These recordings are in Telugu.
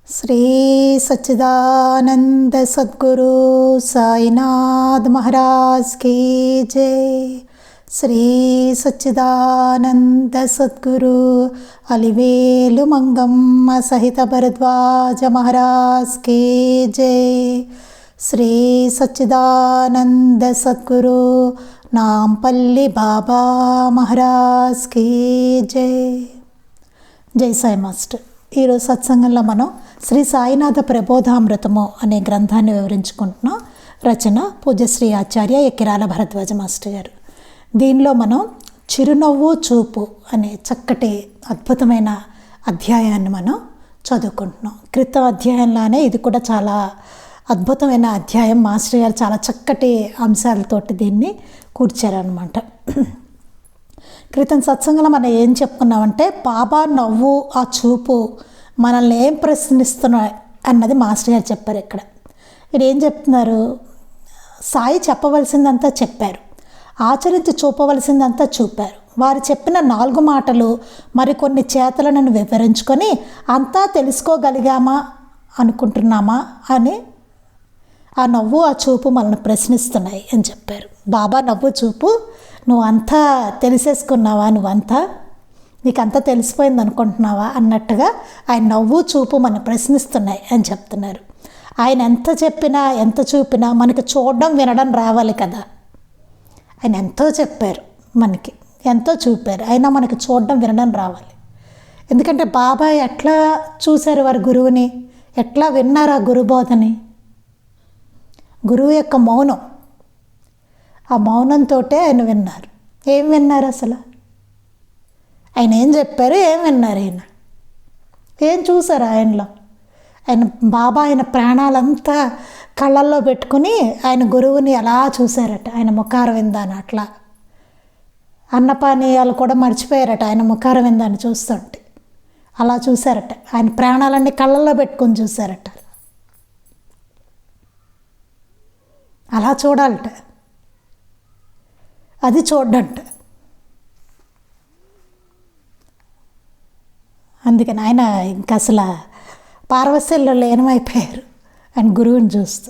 శ్రీ సచ్చిదానంద సద్గురు సాయినాథ్ మహారాజ్ కీ జై. శ్రీ సచ్చిదానంద సద్గురు అలివేలు మంగమ్మ సహిత భరద్వాజ మహారాజ్ కీ జై. శ్రీ సచ్చిదానంద సద్గురు నాంపల్లి బాబా మహారాజ్ కీ జై. జై సాయి మాస్టర్. ఈరోజు సత్సంగంలో మనం శ్రీ సాయినాథ ప్రబోధామృతము అనే గ్రంథాన్ని వివరించుకుంటున్నాం. రచన పూజ్యశ్రీ ఆచార్య ఎక్కిరాల భరద్వాజ మాస్టర్ గారు. దీనిలో మనం చిరునవ్వు చూపు అనే చక్కటి అద్భుతమైన అధ్యాయాన్ని మనం చదువుకుంటున్నాం. క్రితం అధ్యాయంలానే ఇది కూడా చాలా అద్భుతమైన అధ్యాయం. మాస్టర్ గారు చాలా చక్కటి అంశాలతోటి దీన్ని కూర్చారనమాట. క్రితం సత్సంగంలో మనం ఏం చెప్పుకున్నామంటే, బాబా నవ్వు ఆ చూపు మనల్ని ఏం ప్రశ్నిస్తున్నాయి అన్నది మాస్టర్ గారు చెప్పారు. ఇక్కడ ఏం చెప్తున్నారు, సాయి చెప్పవలసిందంతా చెప్పారు, ఆచరించి చూపవలసిందంతా చూపారు. వారు చెప్పిన 4 మాటలు మరికొన్ని చేతలను వివరించుకొని అంతా తెలుసుకోగలిగామా అనుకుంటున్నామా అని ఆ నవ్వు ఆ చూపు మనల్ని ప్రశ్నిస్తున్నాయి అని చెప్పారు. బాబా నవ్వు చూపు, నువ్వంతా తెలిసేసుకున్నావా, నువ్వంతా నీకంతా తెలిసిపోయింది అనుకుంటున్నావా అన్నట్టుగా ఆయన నవ్వు చూపు మన ప్రశ్నిస్తున్నాయి అని చెప్తున్నారు. ఆయన ఎంత చెప్పినా ఎంత చూపినా మనకి చూడడం వినడం రావాలి కదా. ఆయన ఎంతో చెప్పారు, మనకి ఎంతో చూపారు, అయినా మనకి చూడడం వినడం రావాలి. ఎందుకంటే బాబా ఎట్లా చూశారు వారి గురువుని, ఎట్లా విన్నారు ఆ గురుబోధని. గురువు యొక్క మౌనం, ఆ మౌనంతో ఆయన విన్నారు. ఏం విన్నారు అసలు, ఆయన ఏం చెప్పారు, ఏం విన్నారు, ఆయన ఏం చూసారు ఆయనలో. బాబా ఆయన ప్రాణాలంతా కళ్ళల్లో పెట్టుకుని ఆయన గురువుని అలా చూశారట. ఆయన ముఖార విందాన్ని అట్లా అన్నపానీయాలు కూడా మర్చిపోయారట ఆయన ముఖార విందాన్ని చూస్తుంటే. అలా చూశారట, ఆయన ప్రాణాలన్నీ కళ్ళల్లో పెట్టుకుని చూశారట. అలా చూడాలట, అది చూడ్డంట. అందుకని ఆయన ఇంకా అసలు పారవస్యంలో లీనమైపోయారు ఆయన గురువుని చూస్తూ.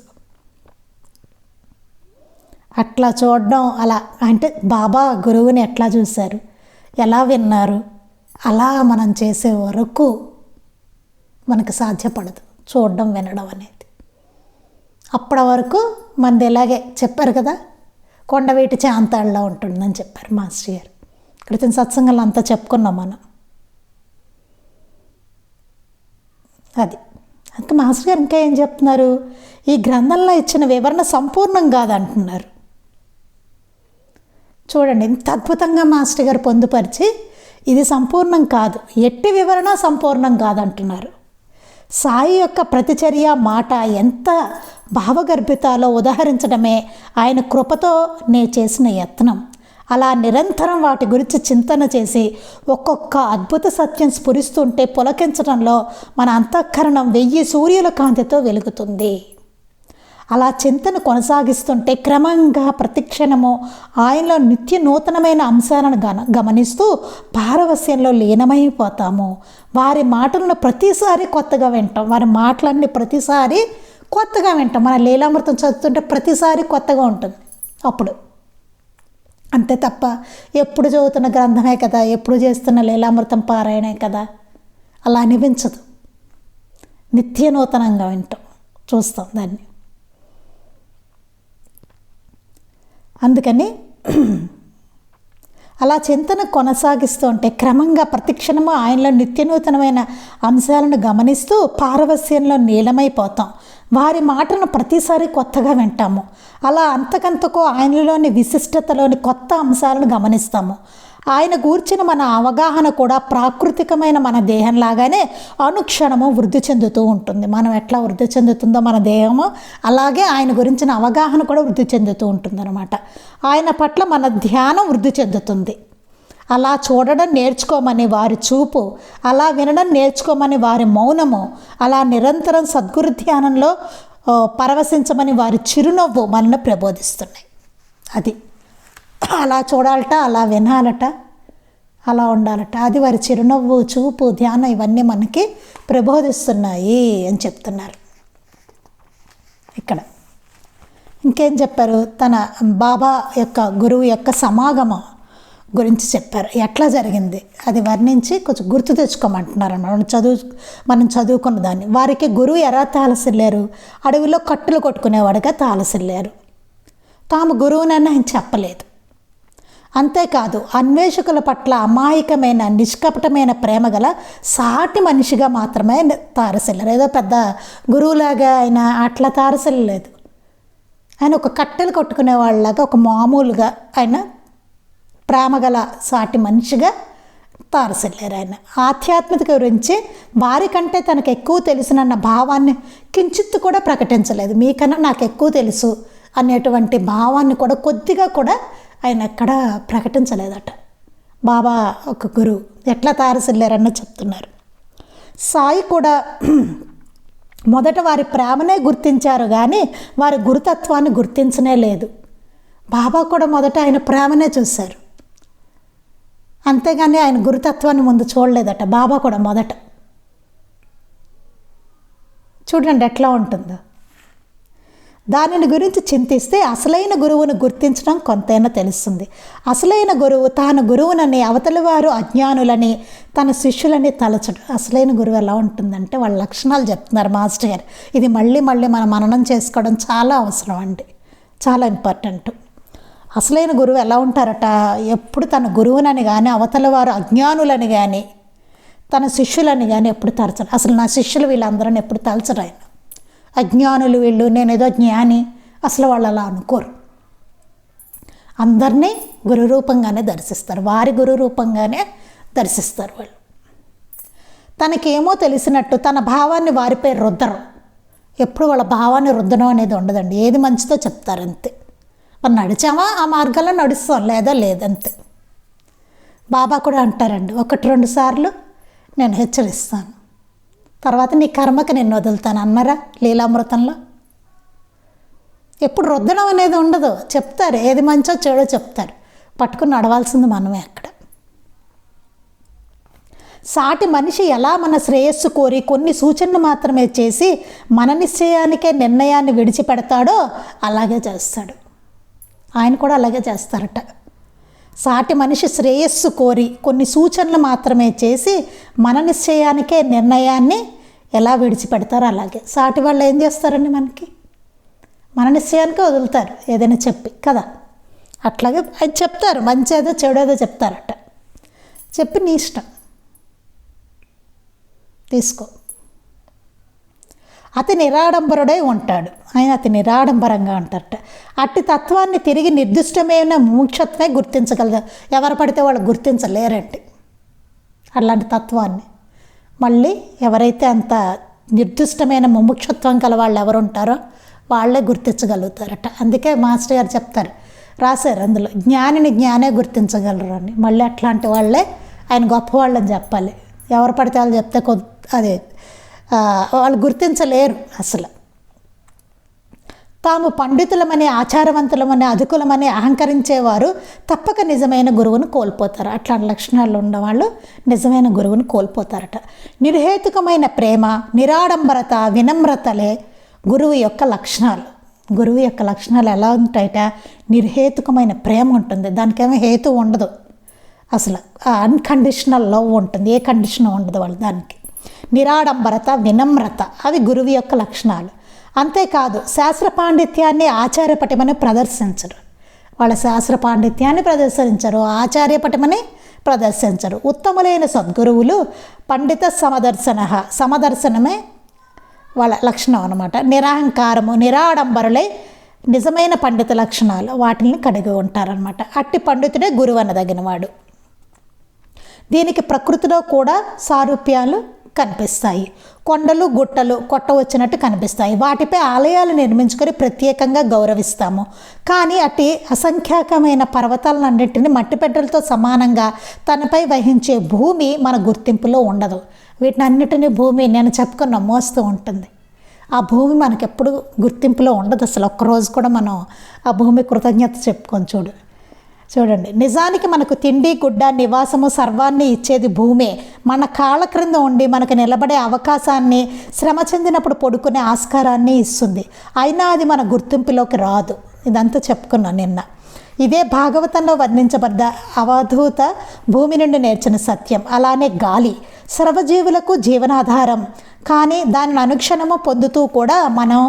అట్లా చూడడం, అలా అంటే బాబా గురువుని ఎట్లా చూశారు, ఎలా విన్నారు, అలా మనం చేసే వరకు మనకు సాధ్యపడదు చూడడం వినడం అనేది. అప్పటి వరకు మనది ఇలాగే చెప్పారు కదా, కొండవీటి చాంతాళ్ళలో ఉంటుందని చెప్పారు మాస్టర్ గారు. క్రితం సత్సంగంలో అంతా చెప్పుకున్నాం మనం. అది అందుకే మాస్టర్ గారు ఇంకా ఏం చెప్తున్నారు, ఈ గ్రంథంలో ఇచ్చిన వివరణ సంపూర్ణం కాదంటున్నారు. చూడండి ఎంత అద్భుతంగా మాస్టర్ గారు పొందుపరిచి, ఇది సంపూర్ణం కాదు, ఎట్టి వివరణ సంపూర్ణం కాదంటున్నారు. సాయి యొక్క ప్రతిచర్య మాట ఎంత భావగర్భితాలో ఉదహరించడమే ఆయన కృపతో నే చేసిన యత్నం. అలా నిరంతరం వాటి గురించి చింతన చేసి ఒక్కొక్క అద్భుత సత్యం స్ఫురిస్తుంటే పులకించడంలో మన అంతఃకరణం 1000 సూర్యుల కాంతితో వెలుగుతుంది. అలా చింతన కొనసాగిస్తుంటే క్రమంగా ప్రతిక్షణము ఆయనలో నిత్య నూతనమైన అంశాలను గమనిస్తూ పారవస్యంలో లీనమైపోతాము. వారి మాటలను ప్రతిసారి కొత్తగా వింటాం, వారి మాటలన్నీ ప్రతిసారి కొత్తగా వింటాం. మన లీలామృతం చదువుతుంటే ప్రతిసారి కొత్తగా ఉంటుంది అప్పుడు. అంతే తప్ప ఎప్పుడు చదువుతున్న గ్రంథమే కదా, ఎప్పుడు చేస్తున్న లీలామృతం పారాయణే కదా, అలా అనిపించదు. నిత్య నూతనంగా వింటాం, చూస్తాం దాన్ని. అందుకని అలా చింతన కొనసాగిస్తూ ఉంటే క్రమంగా ప్రతిక్షణము ఆయనలో నిత్యనూతనమైన అంశాలను గమనిస్తూ పారవస్యంలో నీలమైపోతాం. వారి మాటలను ప్రతిసారి కొత్తగా వింటాము. అలా అంతకంతకు ఆయనలోని విశిష్టతలోని కొత్త అంశాలను గమనిస్తాము. ఆయన గూర్చిన మన అవగాహన కూడా ప్రాకృతికమైన మన దేహంలాగానే అనుక్షణము వృద్ధి చెందుతూ ఉంటుంది. మనం ఎట్లా వృద్ధి చెందుతుందో మన దేహము, అలాగే ఆయన గురించిన అవగాహన కూడా వృద్ధి చెందుతూ ఉంటుందన్నమాట. ఆయన పట్ల మన ధ్యానం వృద్ధి చెందుతుంది. అలా చూడడం నేర్చుకోమని వారి చూపు, అలా వినడం నేర్చుకోమని వారి మౌనము, అలా నిరంతరం సద్గురు ధ్యానంలో పరవశించమని వారి చిరునవ్వు మనల్ని ప్రబోధిస్తున్నాయి. అది అలా చూడాలట, అలా వినాలట, అలా ఉండాలట. అది వారి చిరునవ్వు, చూపు, ధ్యానం ఇవన్నీ మనకి ప్రబోధిస్తున్నాయి అని చెప్తున్నారు ఇక్కడ. ఇంకేం చెప్పారు? తన బాబా యొక్క గురువు యొక్క సమాగమం గురించి చెప్పారు. ఎట్లా జరిగింది అది వర్ణించి కొంచెం గుర్తు తెచ్చుకోమంటున్నారు అన్నమాట. మనం చదువుకున్న దాన్ని. వారికి గురువు ఎలా తాలసిల్లారు? అడవిలో కట్టులు కొట్టుకునేవాడుగా తాలసిల్లారు. తాము గురువునని ఆయన చెప్పలేదు. అంతేకాదు అన్వేషకుల పట్ల అమాయకమైన నిష్కపటమైన ప్రేమ గల సాటి మనిషిగా మాత్రమే తారసిల్లారు. ఏదో పెద్ద గురువులాగా ఆయన అట్లా తారసిల్లలేదు. ఆయన ఒక కట్టెలు కొట్టుకునే వాళ్ళలాగా, ఒక మామూలుగా ఆయన ప్రేమగల సాటి మనిషిగా తారసిల్లారు. ఆయన ఆధ్యాత్మికత గురించి వారికంటే తనకు ఎక్కువ తెలుసునన్న భావాన్ని కించిత్తు కూడా ప్రకటించలేదు. మీకన్నా నాకు ఎక్కువ తెలుసు అనేటువంటి భావాన్ని కూడా కొద్దిగా కూడా ఆయన ఎక్కడ ప్రకటించలేదట. బాబా ఒక గురువు ఎట్లా తారసిల్లారన్న చెప్తున్నారు. సాయి కూడా మొదట వారి ప్రేమనే గుర్తించారు కానీ వారి గురుతత్వాన్ని గుర్తించనే లేదు. బాబా కూడా మొదట ఆయన ప్రేమనే చూశారు, అంతేగాని ఆయన గురుతత్వాన్ని ముందు చూడలేదట. బాబా కూడా మొదట. చూడండి ఎట్లా ఉంటుందో. దానిని గురించి చింతిస్తే అసలైన గురువును గుర్తించడం కొంతైనా తెలుస్తుంది. అసలైన గురువు తాను గురువునని, అవతలి వారు అజ్ఞానులని, తన శిష్యులని తలచడు. అసలైన గురువు ఎలా ఉంటుందంటే వాళ్ళ లక్షణాలు చెప్తున్నారు మాస్టర్ గారు. ఇది మళ్ళీ మళ్ళీ మనం మననం చేసుకోవడం చాలా అవసరం అండి, చాలా ఇంపార్టెంట్. అసలైన గురువు ఎలా ఉంటారట? ఎప్పుడు తన గురువునని కానీ, అవతల వారు అజ్ఞానులని కానీ, తన శిష్యులని కానీ ఎప్పుడు తలచడు. అసలు నా శిష్యులు వీళ్ళందరిని ఎప్పుడు తలచరు ఆయన. అజ్ఞానులు వీళ్ళు, నేనేదో జ్ఞాని, అసలు వాళ్ళు అలా అనుకోరు. అందరినీ గురు రూపంగానే దర్శిస్తారు, వారి గురు రూపంగానే దర్శిస్తారు వాళ్ళు. తనకేమో తెలిసినట్టు తన భావాన్ని వారిపై రుద్దరు. ఎప్పుడు వాళ్ళ భావాన్ని రుద్దడం అనేది ఉండదండి. ఏది మంచిదో చెప్తారు అంతే. మనం నడిచామా ఆ మార్గంలో నడుస్తాం, లేదా లేదంతే. బాబా కూడా అంటారండి, 1-2 సార్లు నేను హెచ్చరిస్తాను, తర్వాత నీ కర్మకి నేను వదులుతాను అన్నారా లీలామృతంలో. ఎప్పుడు రుద్దడం అనేది ఉండదు, చెప్తారు ఏది మంచో చెడో చెప్తారు, పట్టుకుని నడవాల్సింది మనమే అక్కడ. సాటి మనిషి ఎలా మన శ్రేయస్సు కోరి కొన్ని సూచనలు మాత్రమే చేసి మన నిశ్చయానికే నిర్ణయాన్ని విడిచిపెడతాడో అలాగే చేస్తాడు. ఆయన కూడా అలాగే చేస్తారట. సాటి మనిషి శ్రేయస్సు కోరి కొన్ని సూచనలు మాత్రమే చేసి మన నిశ్చయానికే నిర్ణయాన్ని ఎలా విడిచిపెడతారో అలాగే సాటి వాళ్ళు ఏం చేస్తారండి, మనకి మన నిశ్చయానికే వదులుతారు ఏదైనా చెప్పి కదా. అట్లాగే అది చెప్తారు, మంచేదో చెడేదో చెప్తారట. చెప్పి నీ ఇష్టం తీసుకో. అతి నిరాడంబరుడై ఉంటాడు ఆయన, అతి నిరాడంబరంగా ఉంటారట. అట్టి తత్వాన్ని తిరిగి నిర్దిష్టమైన ముముక్షత్వమే గుర్తించగలదు. ఎవరు పడితే వాళ్ళు గుర్తించలేరండి అలాంటి తత్వాన్ని. మళ్ళీ ఎవరైతే అంత నిర్దిష్టమైన ముముక్షత్వం కల వాళ్ళు ఎవరు ఉంటారో వాళ్ళే గుర్తించగలుగుతారట. అందుకే మాస్టర్ గారు చెప్తారు, రాశారు అందులో, జ్ఞానిని జ్ఞానే గుర్తించగలరు అని. మళ్ళీ అట్లాంటి వాళ్ళే ఆయన గొప్పవాళ్ళని చెప్పాలి. ఎవరు పడితే వాళ్ళు చెప్తే అదే వాళ్ళు గుర్తించలేరు అసలు. తాము పండితులమని, ఆచారవంతులమని, అధికులమని అహంకరించేవారు తప్పక నిజమైన గురువును కోల్పోతారు. అట్లాంటి లక్షణాలు ఉన్నవాళ్ళు నిజమైన గురువును కోల్పోతారట. నిర్హేతుకమైన ప్రేమ, నిరాడంబరత, వినమ్రతలే గురువు యొక్క లక్షణాలు. గురువు యొక్క లక్షణాలు ఎలా ఉంటాయట? నిర్హేతుకమైన ప్రేమ ఉంటుంది, దానికేమో హేతు ఉండదు అసలు. అన్కండిషనల్ లవ్ ఉంటుంది, ఏ కండిషన్ ఉండదు వాళ్ళు దానికి. నిరాడంబరత, వినమ్రత అవి గురువు యొక్క లక్షణాలు. అంతేకాదు శాస్త్ర పాండిత్యాన్ని, ఆచార్యపటిమని ప్రదర్శించరు. వాళ్ళ శాస్త్ర పాండిత్యాన్ని ప్రదర్శించరు, ఆచార్యపటిమని ప్రదర్శించరు. ఉత్తములైన సద్గురువులు పండిత సమదర్శనమే వాళ్ళ లక్షణం అన్నమాట. నిరహంకారము, నిరాడంబరులై నిజమైన పండిత లక్షణాలు వాటిని కలిగి ఉంటారనమాట. అట్టి పండితుడే గురువు అనదగినవాడు. దీనికి ప్రకృతిలో కూడా సారూప్యాలు కనిపిస్తాయి. కొండలు గుట్టలు కొట్టవచ్చినట్టు కనిపిస్తాయి. వాటిపై ఆలయాలు నిర్మించుకొని ప్రత్యేకంగా గౌరవిస్తాము. కానీ అట్టి అసంఖ్యాకమైన పర్వతాలన్నింటినీ మట్టిపెట్టలతో సమానంగా తనపై వహించే భూమి మన గుర్తింపులో ఉండదు. వీటిని అన్నిటినీ భూమి నేను చెప్పుకున్న మోస్తూ ఉంటుంది. ఆ భూమి మనకెప్పుడు గుర్తింపులో ఉండదు అసలు. ఒక్కరోజు కూడా మనం ఆ భూమి కృతజ్ఞత చెప్పుకొని చూడు. చూడండి, నిజానికి మనకు తిండి గుడ్డ నివాసము సర్వాన్ని ఇచ్చేది భూమే. మన కాళ్ళ క్రింద ఉండి మనకు నిలబడే అవకాశాన్ని, శ్రమ చెందినప్పుడు పడుకునే ఆస్కారాన్ని ఇస్తుంది. అయినా అది మన గుర్తింపులోకి రాదు. ఇదంతా చెప్పుకున్నాను నిన్న. ఇదే భాగవతంలో వర్ణించబడ్డ అవధూత భూమి నుండి నేర్చిన సత్యం. అలానే గాలి సర్వజీవులకు జీవనాధారం, కానీ దానిని అనుక్షణము పొందుతూ కూడా మనం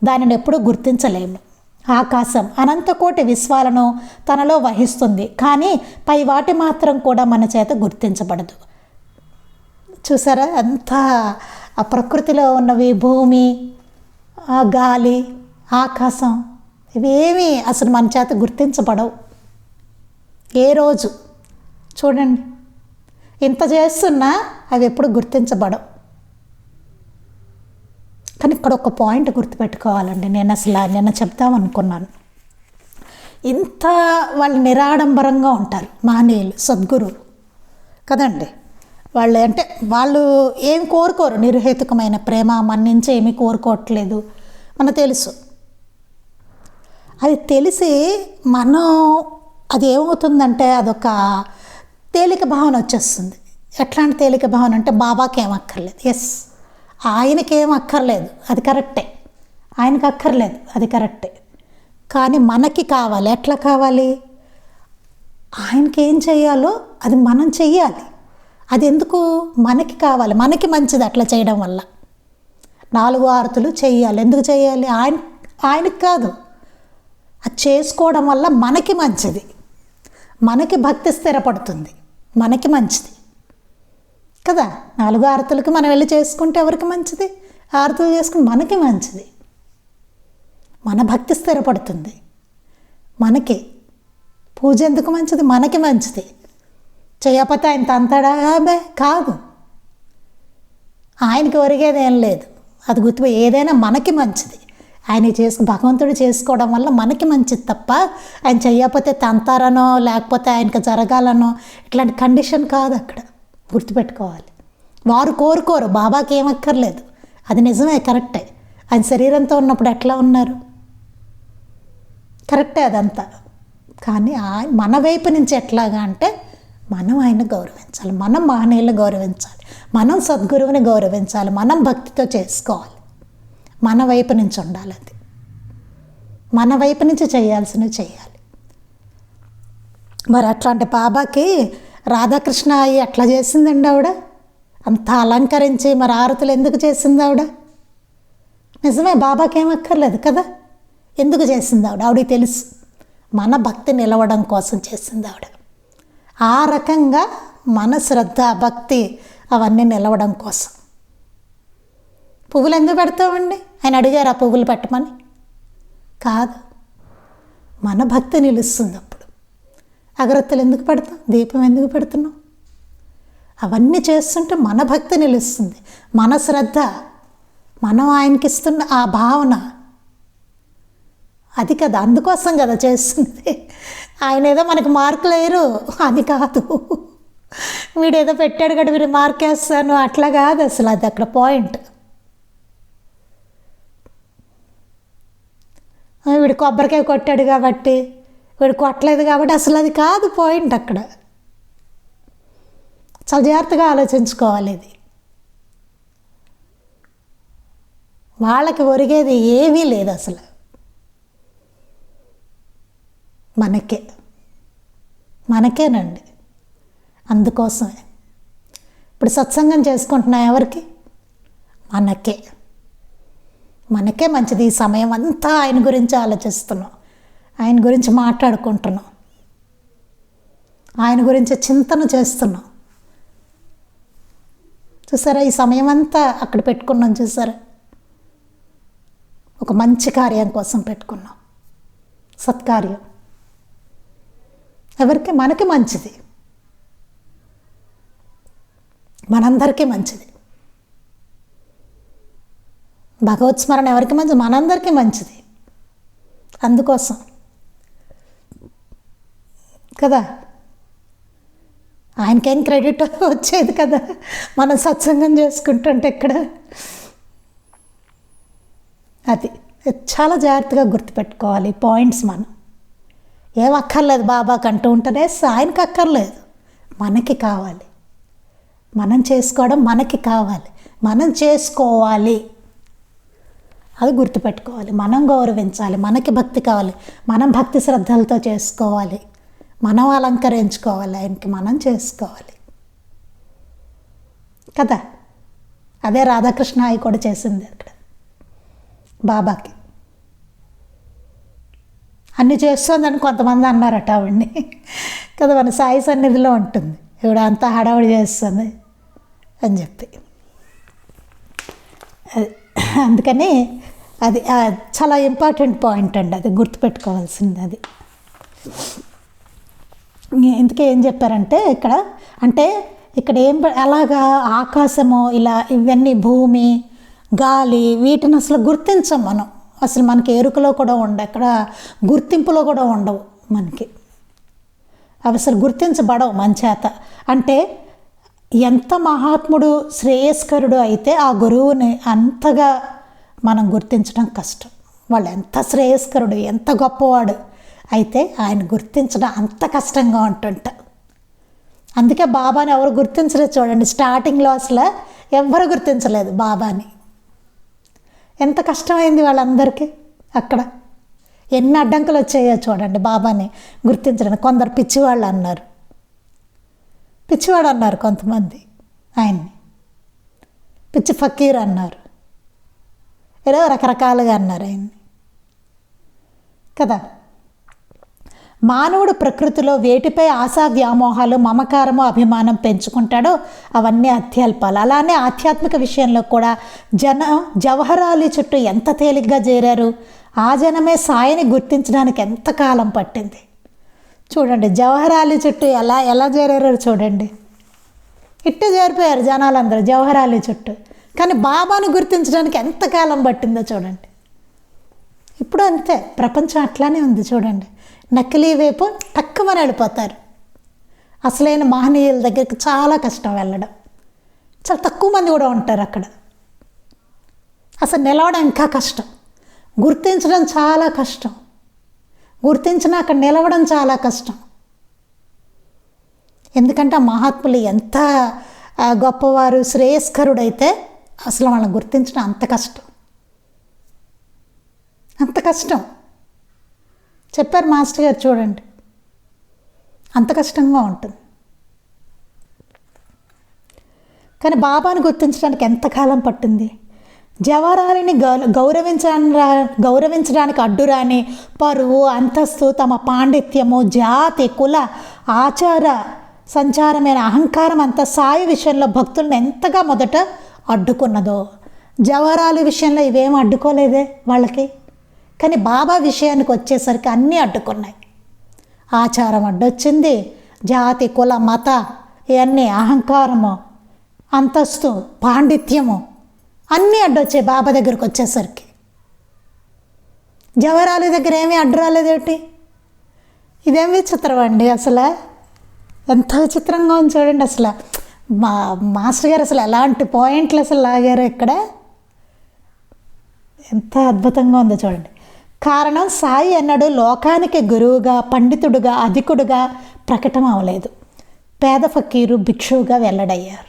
దానిని ఎప్పుడూ గుర్తించలేము. ఆకాశం అనంతకోటి విశ్వాలను తనలో వహిస్తుంది, కానీ పై వాటి మాత్రం కూడా మన చేత గుర్తించబడదు. చూసారా, అంత ఆ ప్రకృతిలో ఉన్నవి, భూమి, ఆ గాలి, ఆకాశం, ఇవేమీ అసలు మన చేత గుర్తించబడవు ఏ రోజు. చూడండి, ఇంత చేస్తున్నా అవి ఎప్పుడు గుర్తించబడవు. కానీ ఇక్కడ ఒక పాయింట్ గుర్తుపెట్టుకోవాలండి. నేను అసలు నిన్న చెప్దామనుకున్నాను. ఇంత వాళ్ళు నిరాడంబరంగా ఉంటారు మహనీయులు, సద్గురువులు కదండి. వాళ్ళు ఏం కోరుకోరు, నిర్హేతుకమైన ప్రేమ మన్నించి ఏమీ కోరుకోవట్లేదు. మనకు తెలుసు. అది తెలిసి మనం అది ఏమవుతుందంటే అదొక తేలిక భావన వచ్చేస్తుంది. ఎట్లాంటి తేలిక భావన అంటే బాబాకి ఏం అక్కర్లేదు. ఎస్, ఆయనకేం అక్కర్లేదు, అది కరెక్టే. ఆయనకు అక్కర్లేదు, అది కరెక్టే. కానీ మనకి కావాలి. ఎట్లా కావాలి? ఆయనకి ఏం చేయాలో అది మనం చెయ్యాలి. అది ఎందుకు మనకి కావాలి, మనకి మంచిది అట్లా చేయడం వల్ల. 4 హారతులు చెయ్యాలి. ఎందుకు చేయాలి? ఆయనకి కాదు, అది చేసుకోవడం వల్ల మనకి మంచిది. మనకి భక్తి స్థిరపడుతుంది, మనకి మంచిది కదా. 4 హారతులకి మనం వెళ్ళి చేసుకుంటే ఎవరికి మంచిది? హారతులు చేసుకుని మనకి మంచిది, మన భక్తి స్థిరపడుతుంది. మనకి పూజ ఎందుకు మంచిది? మనకి మంచిది. చేయకపోతే ఆయన తంతాడా? అబ్బే కాదు, ఆయనకి ఒరిగేదేం లేదు. అది గుర్తుపోయి ఏదైనా మనకి మంచిది. ఆయన భగవంతుడు చేసుకోవడం వల్ల మనకి మంచిది తప్ప ఆయన చేయకపోతే తంతారనో లేకపోతే ఆయనకి జరగాలనో ఇట్లాంటి కండిషన్ కాదు. అక్కడ గుర్తుపెట్టుకోవాలి. వారు కోరుకోరు, బాబాకి ఏమక్కర్లేదు. అది నిజమే, కరెక్టే. ఆయన శరీరంతో ఉన్నప్పుడు ఎట్లా ఉన్నారు? కరెక్టే అదంతా. కానీ మన వైపు నుంచి ఎట్లాగా అంటే మనం ఆయన గౌరవించాలి, మనం మహనీయులను గౌరవించాలి, మనం సద్గురువుని గౌరవించాలి, మనం భక్తితో చేసుకోవాలి. మన వైపు నుంచి ఉండాలి. అది మన వైపు నుంచి చేయాల్సినవి చేయాలి. మరి అట్లాంటి బాబాకి రాధాకృష్ణ అయ్యి అట్లా చేసిందండి ఆవిడ. అంత అలంకరించి మరి ఆరతులు ఎందుకు చేసింది ఆవిడ? నిజమే, బాబాకి ఏమక్కర్లేదు కదా. ఎందుకు చేసింది ఆవిడ? ఆవిడకి తెలుసు మన భక్తి నిలవడం కోసం చేసింది ఆవిడ. ఆ రకంగా మన శ్రద్ధ, భక్తి అవన్నీ నిలవడం కోసం. పువ్వులు ఎందుకు పెడతామండి? ఆయన అడిగారు ఆ పువ్వులు పెట్టమని? కాదు, మన భక్తి నిలుస్తుంది అప్పుడు. అగరత్తులు ఎందుకు పెడతాం? దీపం ఎందుకు పెడుతున్నాం? అవన్నీ చేస్తుంటే మన భక్తి నిలుస్తుంది, మన శ్రద్ధ, మనం ఆయనకి ఇస్తున్న ఆ భావన, అది కదా. అందుకోసం కదా చేస్తుంది. ఆయన ఏదో మనకు మార్కులు వేయరు, అది కాదు. వీడేదో పెట్టాడు కదా వీడు మార్క్ వేస్తాను, అట్లా కాదు అసలు. అది అక్కడ పాయింట్. వీడు కొబ్బరికాయ కొట్టాడు కాబట్టి, వీడు కొట్టలేదు కాబట్టి, అసలు అది కాదు పాయింట్ అక్కడ. చాలా జాగ్రత్తగా ఆలోచించుకోవాలి. ఇది వాళ్ళకి ఒరిగేది ఏమీ లేదు అసలు. మనకేనండి. అందుకోసమే ఇప్పుడు సత్సంగం చేసుకుంటున్నాం ఎవరికి? మనకే మంచిది. ఈ సమయం అంతా ఆయన గురించి ఆలోచిస్తున్నాం, ఆయన గురించి మాట్లాడుకుంటున్నాం, ఆయన గురించి చింతన చేస్తున్నాం. చూసారా, ఈ సమయం అంతా అక్కడ పెట్టుకున్నాం. చూసారా, ఒక మంచి కార్యం కోసం పెట్టుకున్నాం, సత్కార్యం. ఎవరికి? మనకి మంచిది, మనందరికీ మంచిది. భగవత్ స్మరణ ఎవరికి మంచిది? మనందరికీ మంచిది. అందుకోసం కదా. ఆయనకేం క్రెడిట్ వచ్చేది కదా మనం సత్సంగం చేసుకుంటుంటే ఇక్కడ. అది చాలా జాగ్రత్తగా గుర్తుపెట్టుకోవాలి పాయింట్స్. మనం ఏం అక్కర్లేదు బాబాకి అంటూ ఉంటేనే ఆయనకి అక్కర్లేదు, మనకి కావాలి. మనం చేసుకోవడం మనకి కావాలి, మనం చేసుకోవాలి, అది గుర్తుపెట్టుకోవాలి. మనం గౌరవించాలి, మనకి భక్తి కావాలి, మనం భక్తి శ్రద్ధలతో చేసుకోవాలి, మనం అలంకరించుకోవాలి, ఆయనకి మనం చేసుకోవాలి కదా. అదే రాధాకృష్ణ అయి కూడా చేసింది అక్కడ బాబాకి. అన్నీ చేస్తుందని కొంతమంది అన్నారట ఆవిడ్ని కదా. మన సాయి సన్నిధిలో ఉంటుంది, ఇవిడ అంతా హడావుడి చేస్తుంది అని చెప్పి. అందుకని అది చాలా ఇంపార్టెంట్ పాయింట్ అండి, అది గుర్తుపెట్టుకోవాల్సింది. అది ఇందుకే ఏం చెప్పారంటే ఇక్కడ, అంటే ఇక్కడ అలాగా ఆకాశము ఇలా ఇవన్నీ భూమి గాలి వీటిని అసలు గుర్తించం మనం. అసలు మనకి ఎరుకలో కూడా ఉండవు, అక్కడ గుర్తింపులో కూడా ఉండవు మనకి. అవి అసలు గుర్తించబడవు మన చేత. అంటే ఎంత మహాత్ముడు శ్రేయస్కరుడు అయితే ఆ గురువుని అంతగా మనం గుర్తించడం కష్టం. వాళ్ళు ఎంత శ్రేయస్కరుడు, ఎంత గొప్పవాడు అయితే ఆయన గుర్తించడం అంత కష్టంగా ఉంటుంట. అందుకే బాబాని ఎవరు గుర్తించలేదు చూడండి. స్టార్టింగ్లో అసలు ఎవ్వరు గుర్తించలేదు బాబాని. ఎంత కష్టమైంది వాళ్ళందరికీ అక్కడ. ఎన్ని అడ్డంకులు వచ్చాయో చూడండి బాబాని గుర్తించడానికి. కొందరు పిచ్చివాళ్ళు అన్నారు, పిచ్చివాడు అన్నారు కొంతమంది, ఆయన్ని పిచ్చి ఫకీర్ అన్నారు, ఏదో రకరకాలుగా అన్నారు ఆయన్ని కదా. మానవుడు ప్రకృతిలో వేటిపై ఆశా వ్యామోహాలు మమకారము అభిమానం పెంచుకుంటాడో అవన్నీ అత్యల్పాలు. అలానే ఆధ్యాత్మిక విషయంలో కూడా జవహరాలి చుట్టూ ఎంత తేలిగ్గా చేరారు. ఆ జనమే సాయిని గుర్తించడానికి ఎంత కాలం పట్టింది చూడండి. జవహరాలి చుట్టూ ఎలా చేరారో చూడండి. ఇట్టు చేరిపోయారు జనాలందరూ జవహరాలి చుట్టూ. కానీ బాబాను గుర్తించడానికి ఎంతకాలం పట్టిందో చూడండి. ఇప్పుడు అంతే, ప్రపంచం అట్లానే ఉంది చూడండి. నకిలీ వైపు టక్కుమని వెళ్ళిపోతారు. అసలైన మహనీయుల దగ్గరికి చాలా కష్టం వెళ్ళడం. చాలా తక్కువ మంది కూడా ఉంటారు అక్కడ. అసలు నిలవడం ఇంకా కష్టం, గుర్తించడం చాలా కష్టం, గుర్తించినా అక్కడ నిలవడం చాలా కష్టం. ఎందుకంటే ఆ మహాత్ములు ఎంత గొప్పవారు, శ్రేయస్కరుడైతే అసలు వాళ్ళని గుర్తించడం అంత కష్టం, అంత కష్టం. చెప్పారు మాస్టర్ గారు చూడండి, అంత కష్టంగా ఉంటుంది. కానీ బాబాను గుర్తించడానికి ఎంతకాలం పట్టింది. జవహరాలిని గౌరవించడానికి అడ్డురాని పరువు, అంతస్తు, తమ పాండిత్యము, జాతి, కుల, ఆచార సంచారమైన అహంకారం అంతా సాయి విషయంలో భక్తులను ఎంతగా మొదట అడ్డుకున్నదో. జవహరాలి విషయంలో ఇవేం అడ్డుకోలేదే వాళ్ళకి. కానీ బాబా విషయానికి వచ్చేసరికి అన్నీ అడ్డుకున్నాయి. ఆచారం అడ్డొచ్చింది, జాతి, కుల, మత, ఇవన్నీ, అహంకారము, అంతస్తు, పాండిత్యము అన్నీ అడ్డొచ్చాయి బాబా దగ్గరికి వచ్చేసరికి. జవహరాలి దగ్గర ఏమీ అడ్డు రాలేదేమిటి? ఇదేం విచిత్రం అండి అసలు. ఎంత విచిత్రంగా ఉంది చూడండి. అసలు మాస్టర్ గారు అసలు ఎలాంటి పాయింట్లు అసలు లాగారు ఇక్కడ, ఎంత అద్భుతంగా ఉందో చూడండి. కారణం సాయి అన్నాడు లోకానికి గురువుగా, పండితుడుగా, అధికుడుగా ప్రకటన అవ్వలేదు. పేద ఫకీరు భిక్షువుగా వెల్లడయ్యారు.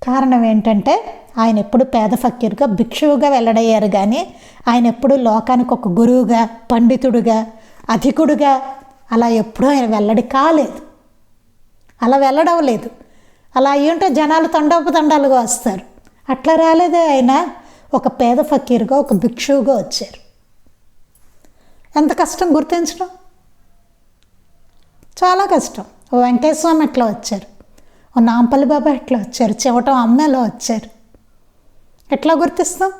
కారణం ఏంటంటే ఆయన ఎప్పుడు పేద ఫకీరుగా, భిక్షువుగా వెల్లడయ్యారు. కానీ ఆయన ఎప్పుడు లోకానికి ఒక గురువుగా, పండితుడుగా, అధికుడుగా అలా ఎప్పుడూ ఆయన వెల్లడి కాలేదు. అలా వెల్లడవలేదు. అలా అయ్యుంటే జనాలు తండోపతండాలుగా వస్తారు. అట్లా రాలేదే. ఆయన ఒక పేద ఫకీరుగా, ఒక భిక్షువుగా వచ్చారు. ఎంత కష్టం గుర్తించడం, చాలా కష్టం. ఓ వెంకటేశ్వర స్వామి ఎట్లా వచ్చారు, ఓ నాంపల్లి బాబా ఎట్లా వచ్చారు, చివటం అమ్మ ఎలా వచ్చారు. ఎట్లా గుర్తిస్తాం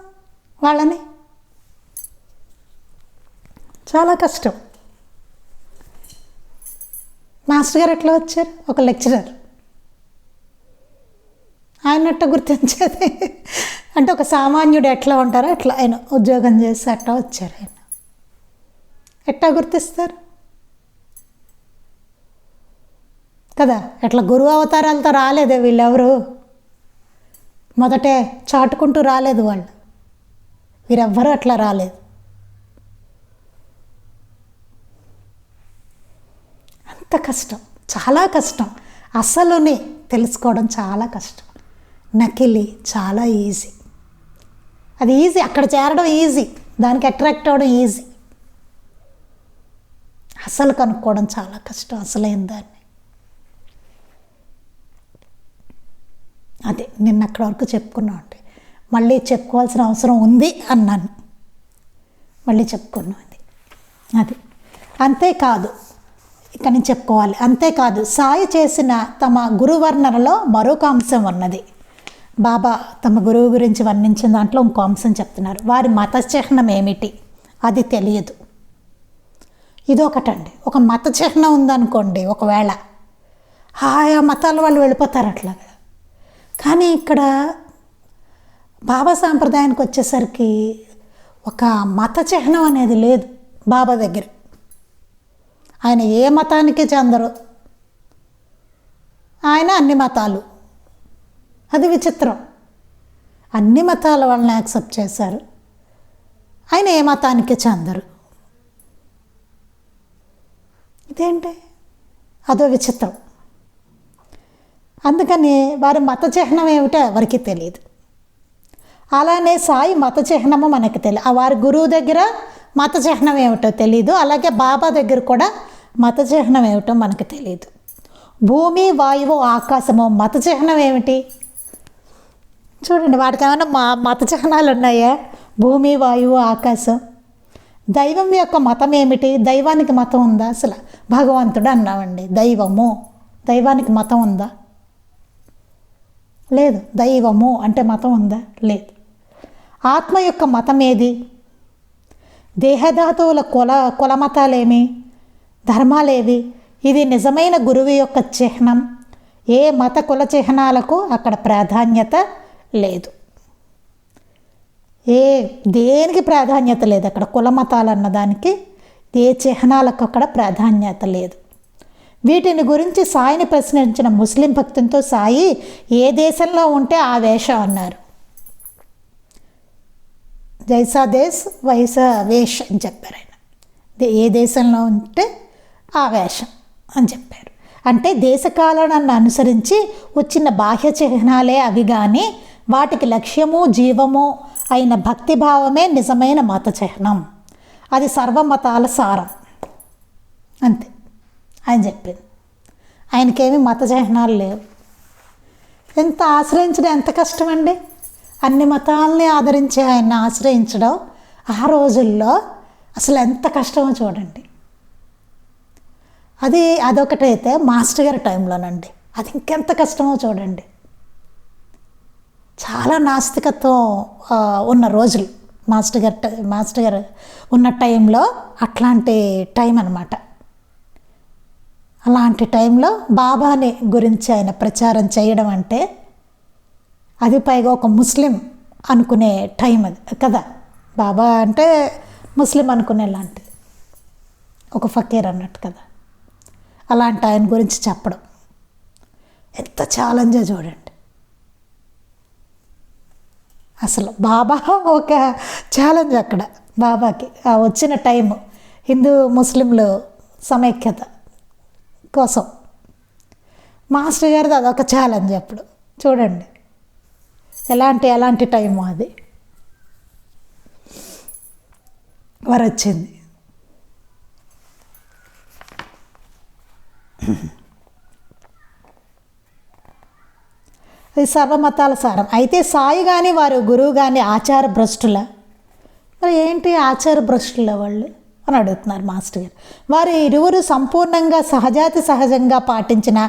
వాళ్ళని? చాలా కష్టం. మాస్టర్ గారు ఎట్లా వచ్చారు, ఒక లెక్చరర్, ఆయన ఎట్లా గుర్తించేది అంటే ఒక సామాన్యుడు ఎట్లా ఉంటారో అట్లా ఆయన ఉద్యోగం చేసి అట్లా వచ్చారు. ఆయన ఎట్లా గుర్తిస్తారు కదా. ఎట్లా గురువు అవతారాలతో రాలేదే వీళ్ళెవరు, మొదటే చాటుకుంటూ రాలేదు వాళ్ళు. వీరెవ్వరూ అట్లా రాలేదు. అంత కష్టం, చాలా కష్టం. అసలుని తెలుసుకోవడం చాలా కష్టం. నకిలీ చాలా ఈజీ. అది ఈజీ, అక్కడ చేరడం ఈజీ, దానికి అట్రాక్ట్ అవ్వడం ఈజీ. అసలు కనుక్కోవడం చాలా కష్టం, అసలైన దాన్ని. అదే నిన్న అక్కడ వరకు చెప్పుకున్నాం అంటే మళ్ళీ చెప్పుకోవాల్సిన అవసరం ఉంది అన్నాను, మళ్ళీ చెప్పుకున్నాం. అది అంతేకాదు, ఇక నేను చెప్పుకోవాలి. అంతేకాదు, సాయి చేసిన తమ గురువర్ణనలో మరొక అంశం ఉన్నది. బాబా తమ గురువు గురించి వర్ణించిన దాంట్లో ఇంకో అంశం చెప్తున్నారు. వారి మత చిహ్నం ఏమిటి అది తెలియదు. ఇదొకటండి. ఒక మత చిహ్నం ఉందనుకోండి, ఒకవేళ ఆయా మతాల వాళ్ళు వెళ్ళిపోతారు అట్లాగా. కానీ ఇక్కడ బాబా సాంప్రదాయానికి వచ్చేసరికి ఒక మత చిహ్నం అనేది లేదు బాబా దగ్గర. ఆయన ఏ మతానికి చెందరు, ఆయన అన్ని మతాలు. అది విచిత్రం. అన్ని మతాల వాళ్ళని యాక్సెప్ట్ చేశారు, ఆయన ఏ మతానికి చెందరు. ఇదేంటి, అదో విచిత్రం. అందుకని వారి మత చిహ్నం ఏమిటో ఎవరికి తెలియదు. అలానే సాయి మత చిహ్నము మనకు తెలియదు. వారి గురువు దగ్గర మత చిహ్నం ఏమిటో తెలియదు. అలాగే బాబా దగ్గర కూడా మత చిహ్నం ఏమిటో మనకు తెలియదు. భూమి, వాయువు, ఆకాశము మత చిహ్నం ఏమిటి చూడండి. వాటికి ఏమైనా మత చిహ్నాలు ఉన్నాయా? భూమి, వాయువు, ఆకాశం. దైవం యొక్క మతం ఏమిటి? దైవానికి మతం ఉందా? అసలు భగవంతుడు అన్నామండి, దైవము. దైవానికి మతం ఉందా? లేదు. దైవము అంటే మతం ఉందా? లేదు. ఆత్మ యొక్క మతం ఏది? దేహధాతువుల కులమతాలేమి, ధర్మాలేవి? ఇది నిజమైన గురువు యొక్క చిహ్నం. ఏ మత కుల చిహ్నాలకు అక్కడ ప్రాధాన్యత లేదు. దేనికి ప్రాధాన్యత లేదు అక్కడ. కులమతాలు అన్నదానికి ఏ చిహ్నాలకు అక్కడ ప్రాధాన్యత లేదు. వీటిని గురించి సాయిని ప్రశ్నించిన ముస్లిం భక్తులతో సాయి ఏ దేశంలో ఉంటే ఆ వేషం అన్నారు. జైసా దేశ్ వైసా వేష్ అని చెప్పారు ఆయన. ఏ దేశంలో ఉంటే ఆ వేషం అని చెప్పారు. అంటే దేశకాలను అనుసరించి వచ్చిన బాహ్య చిహ్నాలే అవి, కానీ వాటికి లక్ష్యము జీవము అయిన భక్తిభావమే నిజమైన మత చిహ్నం. అది సర్వమతాల సారం. అంతే ఆయన చెప్పింది. ఆయనకేమి మత చిహ్నాలు లేవు. ఎంత ఆశ్రయించడం ఎంత కష్టమండి. అన్ని మతాలని ఆదరించే ఆయన్ని ఆశ్రయించడం ఆ రోజుల్లో అసలు ఎంత కష్టమో చూడండి. అదొకటైతే మాస్టర్ గారి టైంలోనండి అది ఇంకెంత కష్టమో చూడండి. చాలా నాస్తికత్వం ఉన్న రోజులు మాస్టర్ గారు ఉన్న టైంలో. అట్లాంటి టైం అన్నమాట. అలాంటి టైంలో బాబాని గురించి ఆయన ప్రచారం చేయడం అంటే అది పైగా ఒక ముస్లిం అనుకునే టైం అది కదా. బాబా అంటే ముస్లిం అనుకునేలాంటిది, ఒక ఫకీర్ అన్నట్టు కదా. అలాంటి ఆయన గురించి చెప్పడం ఎంత ఛాలెంజో చూడండి. అసలు బాబా ఒక ఛాలెంజ్ అక్కడ బాబాకి వచ్చిన టైము. హిందూ ముస్లింలు సమైక్యత కోసం మాస్టర్ గారిది అదొక ఛాలెంజ్ అప్పుడు. చూడండి ఎలాంటి టైము అది వారు వచ్చింది. అది సర్వమతాల సారం. అయితే సాయి కానీ వారు గురువు కానీ ఆచార భ్రష్టుల. మరి ఏంటి ఆచార భ్రష్టుల వాళ్ళు అని అడుగుతున్నారు మాస్టర్ గారు. వారు ఇరువురు సంపూర్ణంగా సహజంగా పాటించిన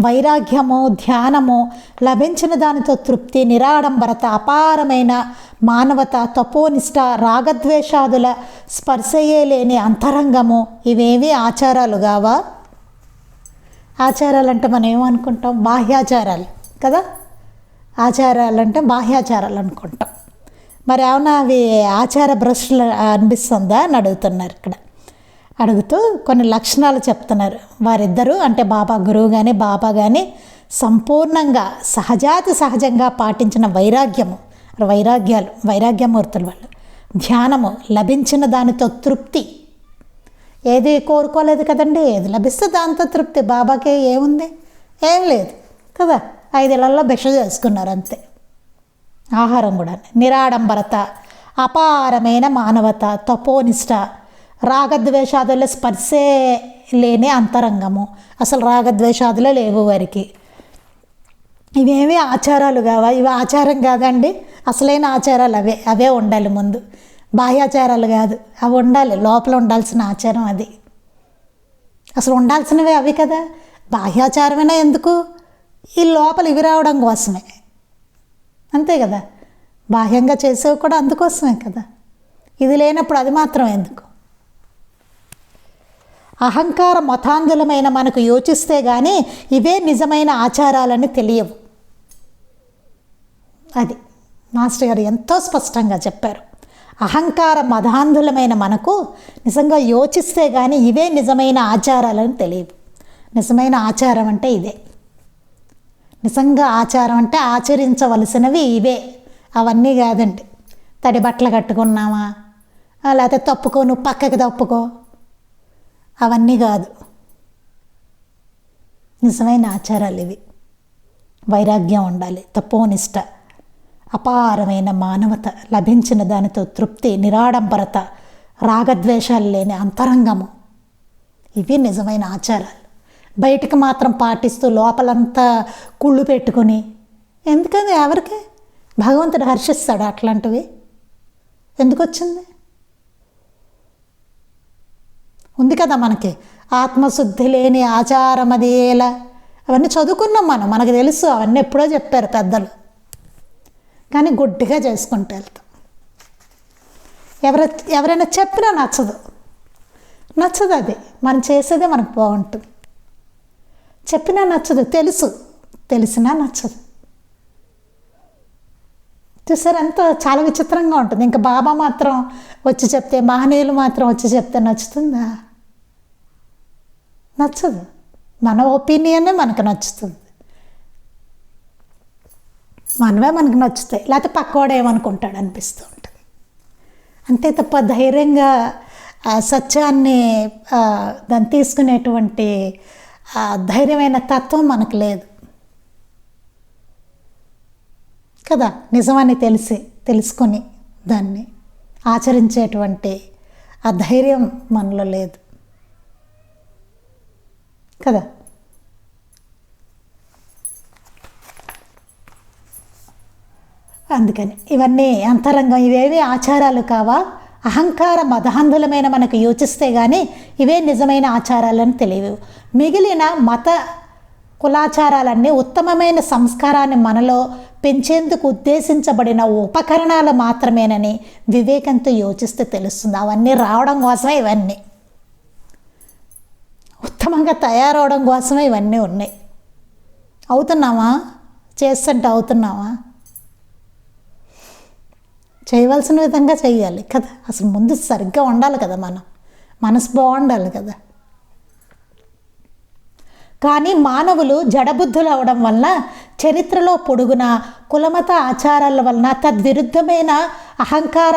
వైరాగ్యము, ధ్యానము, లభించిన దానితో తృప్తి, నిరాడంబరత, అపారమైన మానవత, తపోనిష్ట, రాగద్వేషాదుల స్పర్శయే లేని అంతరంగము ఇవేవి ఆచారాలు కావా? ఆచారాలంటే మనం ఏమనుకుంటాం? బాహ్యాచారాలు కదా. ఆచారాలంటే బాహ్యాచారాలు అనుకుంటాం. మరి ఏమన్నా అవి ఆచార భ్రష్టులు అనిపిస్తుందా అని అడుగుతున్నారు ఇక్కడ. అడుగుతూ కొన్ని లక్షణాలు చెప్తున్నారు. వారిద్దరూ అంటే బాబా గురువు కానీ బాబా కానీ సంపూర్ణంగా సహజంగా పాటించిన వైరాగ్యమూర్తులు వాళ్ళు. ధ్యానము, లభించిన దానితో తృప్తి, ఏది కోరుకోలేదు కదండి. ఏది లభిస్తే దాంతో తృప్తి. బాబాకి ఏముంది? ఏం లేదు కదా. 5 ఏళ్లలో భిక్ష చేసుకున్నారు అంతే. ఆహారం కూడా నిరాడంబరత, అపారమైన మానవత, తపోనిష్ట, రాగద్వేషాదుల స్పర్శే లేని అంతరంగము. అసలు రాగద్వేషాదులే లేవు వారికి. ఇవేమి ఆచారాలు కావా? ఇవి ఆచారం కాదండి. అసలైన ఆచారాలు అవే ఉండాలి ముందు. బాహ్యాచారాలు కాదు, అవి ఉండాలి. లోపల ఉండాల్సిన ఆచారం అది. అసలు ఉండాల్సినవే అవి కదా. బాహ్యాచారమైనా ఎందుకు? ఈ లోపల ఇవి రావడం కోసమే, అంతే కదా. బాహ్యంగా చేసేవి కూడా అందుకోసమే కదా. ఇది లేనప్పుడు అది మాత్రం ఎందుకు? అహంకార మతాంధులమైన మనకు యోచిస్తే కానీ ఇవే నిజమైన ఆచారాలని తెలియవు. అది మాస్టర్ గారు ఎంతో స్పష్టంగా చెప్పారు. అహంకార మతాంధులమైన మనకు నిజంగా యోచిస్తే కానీ ఇవే నిజమైన ఆచారాలని తెలియవు. నిజమైన ఆచారం అంటే ఇదే. నిజంగా ఆచారం అంటే ఆచరించవలసినవి ఇవే. అవన్నీ కాదండి. తడి బట్టలు కట్టుకున్నామా, లేకపోతే తప్పుకో, నువ్వు పక్కకి తప్పుకో, అవన్నీ కాదు నిజమైన ఆచారాలు ఇవి. వైరాగ్యం ఉండాలి, తపోనిష్ట, అపారమైన మానవత, లభించిన దానితో తృప్తి, నిరాడంబరత, రాగద్వేషాలు లేని అంతరంగము. ఇవి నిజమైన ఆచారాలు. బయటికి మాత్రం పాటిస్తూ లోపలంతా కుళ్ళు పెట్టుకొని ఎందుకని? ఎవరికి? భగవంతుడు హర్షిస్తాడు అట్లాంటివి? ఎందుకు వచ్చింది? ఉంది కదా మనకి ఆత్మశుద్ధి లేని ఆచారం అది ఎలా. అవన్నీ చదువుకున్నాం మనం, మనకు తెలుసు. అవన్నీ ఎప్పుడో చెప్పారు పెద్దలు. కానీ గుడ్డిగా చేసుకుంటూ వెళ్తాం. ఎవరైనా చెప్పినా నచ్చదు. అది మనం చేసేదే మనకు బాగుంటుంది. చెప్పినా నచ్చదు, తెలిసినా నచ్చదు. చూసారు, ఎంతో చాలా విచిత్రంగా ఉంటుంది. ఇంకా బాబా మాత్రం వచ్చి చెప్తే, మహనీయులు మాత్రం వచ్చి చెప్తే నచ్చుతుందా? నచ్చదు. మన ఒపీనియనే మనకు నచ్చుతుంది. మనమే మనకు నచ్చుతాయి, లేకపోతే పక్కవాడు ఏమనుకుంటాడు అనిపిస్తూ ఉంటుంది. అంతే తప్ప ధైర్యంగా సత్యాన్ని దాన్ని తీసుకునేటువంటి ధైర్యమైన తత్వం మనకు లేదు కదా. నిజమని తెలుసుకొని దాన్ని ఆచరించేటువంటి ఆ ధైర్యం మనలో లేదు కదా. అందుకని ఇవన్నీ అంతరంగం. ఇవేవి ఆచారాలు కావా. అహంకార మతాంధులమైన మనకు యోచిస్తే కానీ ఇవే నిజమైన ఆచారాలని తెలియవు. మిగిలిన మత కులాచారాలన్నీ ఉత్తమమైన సంస్కారాన్ని మనలో పెంచేందుకు ఉద్దేశించబడిన ఉపకరణాలు మాత్రమేనని వివేకంతో యోచిస్తే తెలుస్తుంది. అవన్నీ రావడం కోసమే ఇవన్నీ, ఉత్తమంగా తయారవడం కోసమే ఇవన్నీ ఉన్నాయి. అవుతున్నామా? చేస్తుంటే అవుతున్నామా? చేయవలసిన విధంగా చేయాలి కదా. అసలు ముందు సరిగ్గా ఉండాలి కదా, మనసు బాగుండాలి కదా. కానీ మానవులు జడబుద్ధులు అవడం వలన చరిత్రలో పొడుగున కులమత ఆచారాల వలన తద్విరుద్ధమైన అహంకార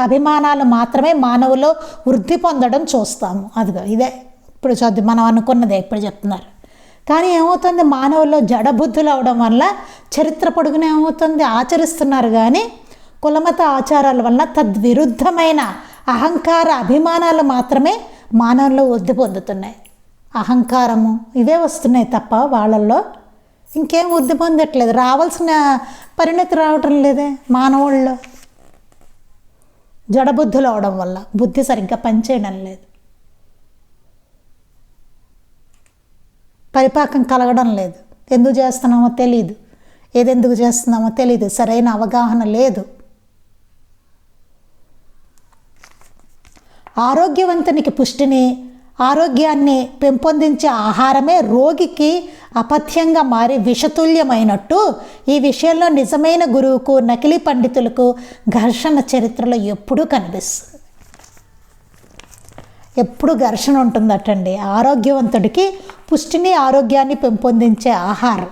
అభిమానాలు మాత్రమే మానవులో వృద్ధి పొందడం చూస్తాము. అదిగో ఇదే ఇప్పుడు మనం అనుకున్నదే ఇప్పుడు చెప్తున్నారు. కానీ ఏమవుతుంది? మానవుల్లో జడబుద్ధులు అవడం వల్ల చరిత్ర పొడుగున ఏమవుతుంది? ఆచరిస్తున్నారు. కానీ కులమత ఆచారాల వలన తద్విరుద్ధమైన అహంకార అభిమానాలు మాత్రమే మానవుల్లో వృద్ధి పొందుతున్నాయి. అహంకారము ఇవే వస్తున్నాయి తప్ప వాళ్ళల్లో ఇంకేం వృద్ధి పొందట్లేదు. రావాల్సిన పరిణతి రావటం లేదే మానవుల్లో. జడబుద్ధులు అవడం వల్ల బుద్ధి సరిగ్గా పనిచేయడం లేదు, పరిపాకం కలగడం లేదు. ఎందుకు చేస్తున్నామో తెలియదు, ఏదెందుకు చేస్తున్నామో తెలియదు, సరైన అవగాహన లేదు. ఆరోగ్యవంతునికి పుష్టిని, ఆరోగ్యాన్ని పెంపొందించే ఆహారమే రోగికి అపథ్యంగా మారి విషతుల్యమైనట్టు ఈ విషయంలో నిజమైన గురువుకు నకిలీ పండితులకు ఘర్షణ చరిత్రలో ఎప్పుడూ కనిపిస్తుంది. ఎప్పుడు ఘర్షణ ఉంటుందటండి. ఆరోగ్యవంతుడికి పుష్టిని, ఆరోగ్యాన్ని పెంపొందించే ఆహారం.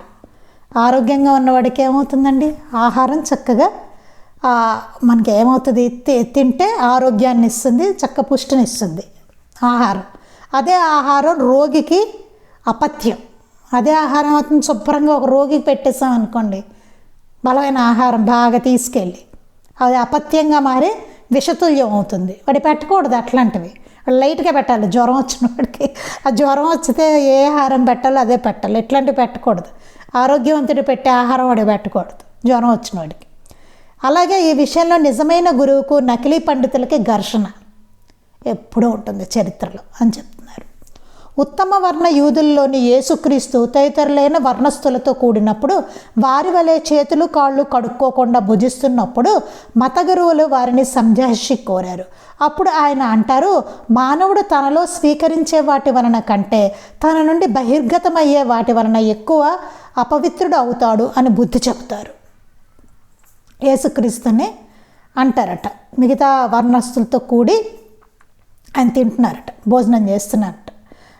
ఆరోగ్యంగా ఉన్నవాడికి ఏమవుతుందండి? ఆహారం చక్కగా మనకి ఏమవుతుంది? తింటే ఆరోగ్యాన్ని ఇస్తుంది, చక్క పుష్టిని ఇస్తుంది. ఆహారం. అదే ఆహారం రోగికి అపథ్యం. అదే ఆహారం అవుతుంది శుభ్రంగా ఒక రోగికి పెట్టేసాం అనుకోండి, బలమైన ఆహారం బాగా తీసుకెళ్ళి అది అపథ్యంగా మారి విషతుల్యం అవుతుంది. వాడి పెట్టకూడదు అట్లాంటివి, లైట్గా పెట్టాలి. జ్వరం వచ్చిన వాడికి ఆ జ్వరం వచ్చితే ఏ ఆహారం పెట్టాలో అదే పెట్టాలి, ఇట్లాంటివి పెట్టకూడదు. ఆరోగ్యవంతుడు పెట్టే ఆహారం వాడికి పెట్టకూడదు జ్వరం వచ్చిన వాడికి. అలాగే ఈ విషయంలో నిజమైన గురువుకు నకిలీ పండితులకి ఘర్షణ ఎప్పుడూ ఉంటుంది చరిత్రలో అని చెప్తున్నారు. ఉత్తమ వర్ణ యూదుల్లోని యేసుక్రీస్తు తదితరులైన వర్ణస్థులతో కూడినప్పుడు వారి వలె చేతులు కాళ్ళు కడుక్కోకుండా భుజిస్తున్నప్పుడు మత గురువులు వారిని సంజాయిషి కోరారు. అప్పుడు ఆయన అంటారు, మానవుడు తనలో స్వీకరించే వాటి వలన కంటే తన నుండి బహిర్గతమయ్యే వాటి వలన ఎక్కువ అపవిత్రుడు అవుతాడు అని బుద్ధి చెబుతారు. యేసుక్రీస్తుని అంటారట, మిగతా వర్ణస్థులతో కూడి ఆయన తింటున్నారట, భోజనం చేస్తున్నారట.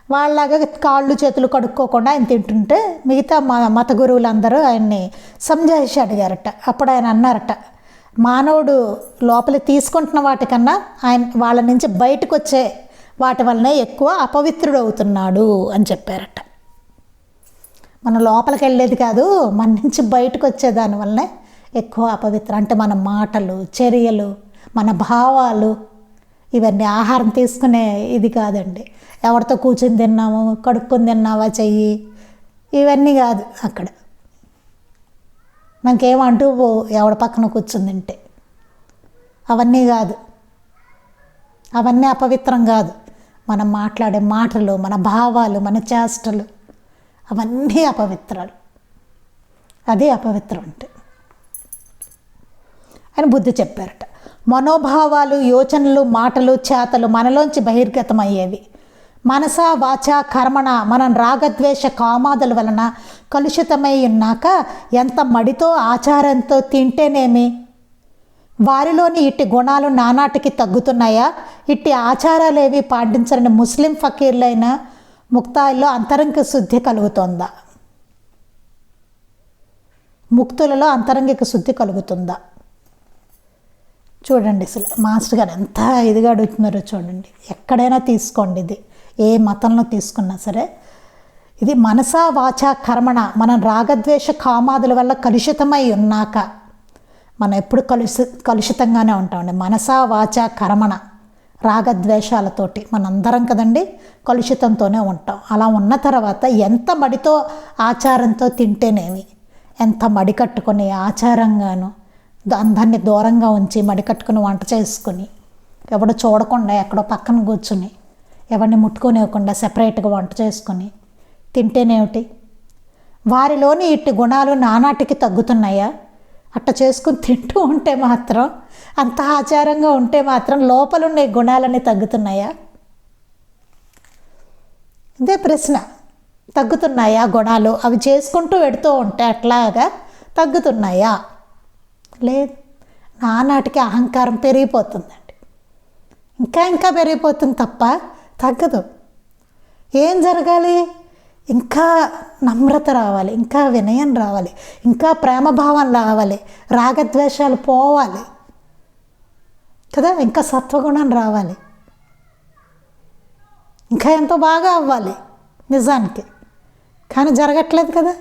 వాళ్ళలాగా కాళ్ళు చేతులు కడుక్కోకుండా ఆయన తింటుంటే మిగతా మత గురువులందరూ ఆయన్ని సంజాయిషి అడిగారట. అప్పుడు ఆయన అన్నారట, మానవుడు లోపలి తీసుకుంటున్న వాటికన్నా వాళ్ళ నుంచి బయటకు వచ్చే వాటి వల్లనే ఎక్కువ అపవిత్రుడు అవుతున్నాడు అని చెప్పారట. మన లోపలికి వెళ్ళేది కాదు, మన నుంచి బయటకు వచ్చే దానివల్లనే ఎక్కువ అపవిత్రం. అంటే మన మాటలు, చర్యలు, మన భావాలు, ఇవన్నీ ఆహారం తీసుకునే ఇది కాదండి. ఎవరితో కూర్చొని తిన్నాము, కడుక్కొని తిన్నావా చెయ్యి, ఇవన్నీ కాదు. అక్కడ మనకేమంటూ ఎవడ పక్కన కూర్చుని తింటే అవన్నీ కాదు, అవన్నీ అపవిత్రం కాదు. మనం మాట్లాడే మాటలు, మన భావాలు, మన చేష్టలు అవన్నీ అపవిత్రాలు. అదే అపవిత్రం అంటే అని బుద్ధి చెప్పారట. మనోభావాలు, యోచనలు, మాటలు, చేతలు మనలోంచి బహిర్గతమయ్యేవి. మనస వాచ కర్మణ మనం రాగద్వేష కామాదుల వలన కలుషితమై ఉన్నాక ఎంత మడితో ఆచారంతో తింటేనేమి, వారిలోని ఇట్టి గుణాలు నానాటికి తగ్గుతున్నాయా? ఇట్టి ఆచారాలేవి పాటించని ముస్లిం ఫకీర్లైన ముక్తాయిల్లో అంతరంగిక శుద్ధి కలుగుతుందా? ముక్తులలో అంతరంగిక శుద్ధి కలుగుతుందా? చూడండి, అసలు మాస్టర్ గారు ఎంత ఇదిగా అడుగుతున్నారో చూడండి. ఎక్కడైనా తీసుకోండి, ఇది ఏ మతంలో తీసుకున్నా సరే, ఇది మనస వాచ కర్మణ మనం రాగద్వేష కామాదుల వల్ల కలుషితమై ఉన్నాక, మనం ఎప్పుడు కలుషితంగానే ఉంటామండి. మనస వాచ కర్మణ రాగద్వేషాలతోటి మనందరం కదండి కలుషితంతోనే ఉంటాం. అలా ఉన్న తర్వాత ఎంత మడితో ఆచారంతో తింటేనేమి, ఎంత మడి కట్టుకొని ఆచారంగాను అందరినీ దూరంగా ఉంచి మడి కట్టుకుని వంట చేసుకుని ఎవడో చూడకుండా ఎక్కడో పక్కన కూర్చుని ఎవరిని ముట్టుకోనివ్వకుండా సెపరేట్గా వంట చేసుకొని తింటేనేమిటి? వారిలోని ఇట్టి గుణాలు నానాటికి తగ్గుతున్నాయా? అట్ట చేసుకుని తింటూ ఉంటే మాత్రం, అంత ఆచారంగా ఉంటే మాత్రం లోపలున్న గుణాలన్నీ తగ్గుతున్నాయా? ఇదే ప్రశ్న. తగ్గుతున్నాయా గుణాలు? అవి చేసుకుంటూ పెడుతూ ఉంటే అట్లాగా తగ్గుతున్నాయా? లేదు. నానాటికి అహంకారం పెరిగిపోతుందండి, ఇంకా పెరిగిపోతుంది తప్ప తగ్గదు. ఏం జరగాలి? ఇంకా నమ్రత రావాలి, ఇంకా వినయం రావాలి, ఇంకా ప్రేమభావం రావాలి, రాగద్వేషాలు పోవాలి కదా, ఇంకా సత్వగుణం రావాలి, ఇంకా ఎంతో బాగా అవ్వాలి నిజానికి. కానీ జరగట్లేదు కదా.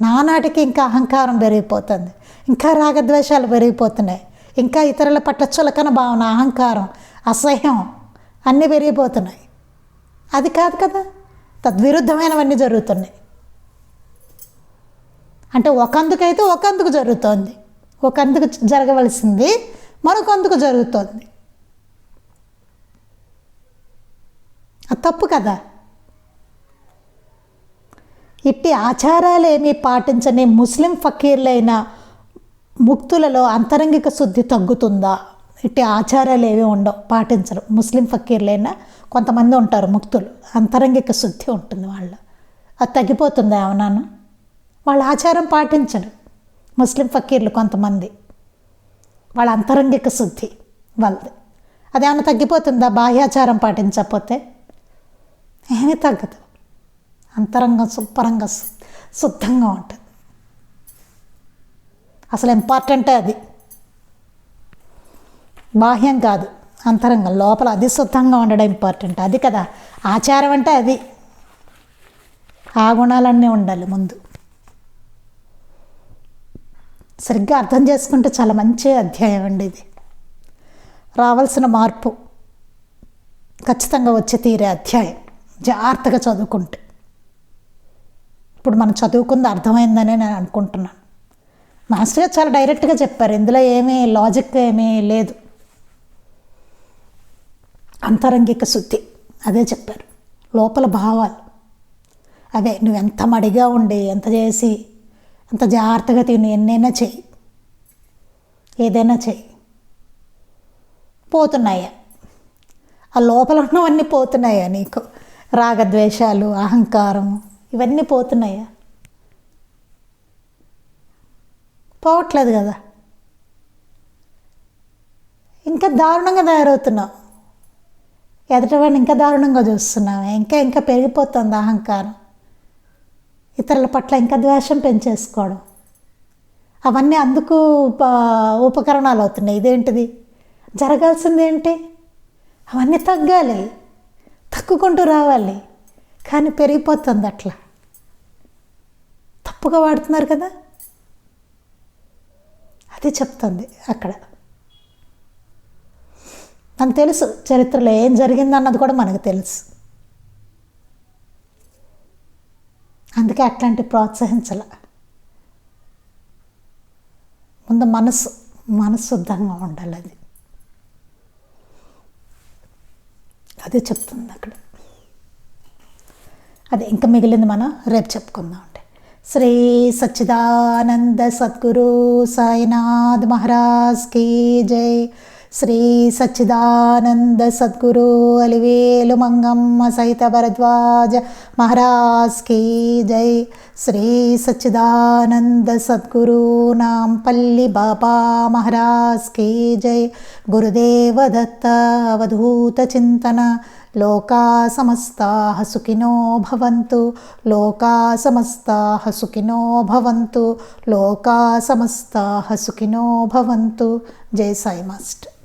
నానాటికి ఇంకా అహంకారం పెరిగిపోతుంది, ఇంకా రాగద్వేషాలు పెరిగిపోతున్నాయి, ఇంకా ఇతరుల పట్ల చులకన భావన, అహంకారం, అసహ్యం అన్నీ పెరిగిపోతున్నాయి. అది కాదు కదా, తద్విరుద్ధమైనవన్నీ జరుగుతున్నాయి. అంటే ఒకందుకైతే ఒకందుకు జరుగుతోంది, ఒకందుకు జరగవలసింది మరొకందుకు జరుగుతోంది. అది తప్పు కదా. ఇట్టి ఆచారాలేమీ పాటించని ముస్లిం ఫకీర్లైన ముక్తులలో అంతరంగిక శుద్ధి తగ్గుతుందా? ఇట్టి ఆచారాలు ఏవి ఉండవు, పాటించరు. ముస్లిం ఫకీర్లైన కొంతమంది ఉంటారు ముక్తులు, అంతరంగిక శుద్ధి ఉంటుంది వాళ్ళు. అది తగ్గిపోతుందా ఏమన్నాను? వాళ్ళ ఆచారం పాటించరు ముస్లిం ఫకీర్లు కొంతమంది, వాళ్ళ అంతరంగిక శుద్ధి వాళ్ళది. అదేమన్నా తగ్గిపోతుందా బాహ్యాచారం పాటించకపోతే? ఏమీ తగ్గదు. అంతరంగం శుభ్రంగా శుద్ధంగా ఉంటుంది. అసలు ఇంపార్టెంటే అది, బాహ్యం కాదు. అంతరంగం లోపల అది శుద్ధంగా ఉండడం ఇంపార్టెంట్. అది కదా ఆచారం అంటే, అది ఆ గుణాలన్నీ ఉండాలి ముందు. సరిగ్గా అర్థం చేసుకుంటే చాలా మంచి అధ్యాయం అండి ఇది. రావాల్సిన మార్పు ఖచ్చితంగా వచ్చి తీరే అధ్యాయం జాగ్రత్తగా చదువుకుంటే. ఇప్పుడు మనం చదువుకుంది అర్థమైందని నేను అనుకుంటున్నాను. మాస్టర్ గారు చాలా డైరెక్ట్గా చెప్పారు, ఇందులో ఏమీ లాజిక్ ఏమీ లేదు, అంతరంగిక శుద్ధి అదే చెప్పారు. లోపల భావాలు అవే. నువ్వు ఎంత మడిగా ఉండి ఎంత చేసి ఎంత జాగ్రత్తగా తిని ఎన్నైనా చెయ్యి, ఏదైనా చెయ్యి, పోతున్నాయా ఆ లోపల ఉన్నవన్నీ? పోతున్నాయా నీకు? రాగద్వేషాలు, అహంకారం ఇవన్నీ పోతున్నాయా? పోవట్లేదు కదా. ఇంకా దారుణంగా తయారవుతున్నావు, ఎదుటివాడిని ఇంకా దారుణంగా చూస్తున్నావు, ఇంకా ఇంకా పెరిగిపోతుంది అహంకారం, ఇతరుల పట్ల ఇంకా ద్వేషం పెంచేసుకోవడం. అవన్నీ అందుకు ఉపకరణాలు అవుతున్నాయి. ఇదేంటిది? జరగాల్సింది ఏంటి? అవన్నీ తగ్గాలి, తగ్గుకుంటూ రావాలి, కానీ పెరిగిపోతుంది అట్లా. తప్పుగా వాడుతున్నారు కదా, అది చెప్తుంది అక్కడ. మనకు తెలుసు చరిత్రలో ఏం జరిగిందన్నది కూడా మనకు తెలుసు. అందుకే అట్లాంటి ప్రోత్సహించాల. ముందు మనసు శుద్ధంగా ఉండాలి. అదే చెప్తుంది అక్కడ. అదే ఇంకా మిగిలింది మనం రేపు చెప్పుకుందాం. అంటే శ్రీ సచ్చిదానంద సద్గురు సాయినాథ్ మహారాజ్ కీ జై. శ్రీ సచ్చిదానంద సద్గురు అలివేలు మంగమ్మ సహిత భరద్వాజ మహారాజ్ కీ జై. శ్రీ సచ్చిదానంద సద్గురు నాంపల్లి బాబా మహారాజ్ కీ జై. గురుదేవ దత్త అవధూత చింతన. లోకా సమస్తాః సుఖినో భవంతు. లోకా సమస్తాః సుఖినో భవంతు. లోకా సమస్తాః సుఖినో భవంతు. జై సాయి మాస్టర్.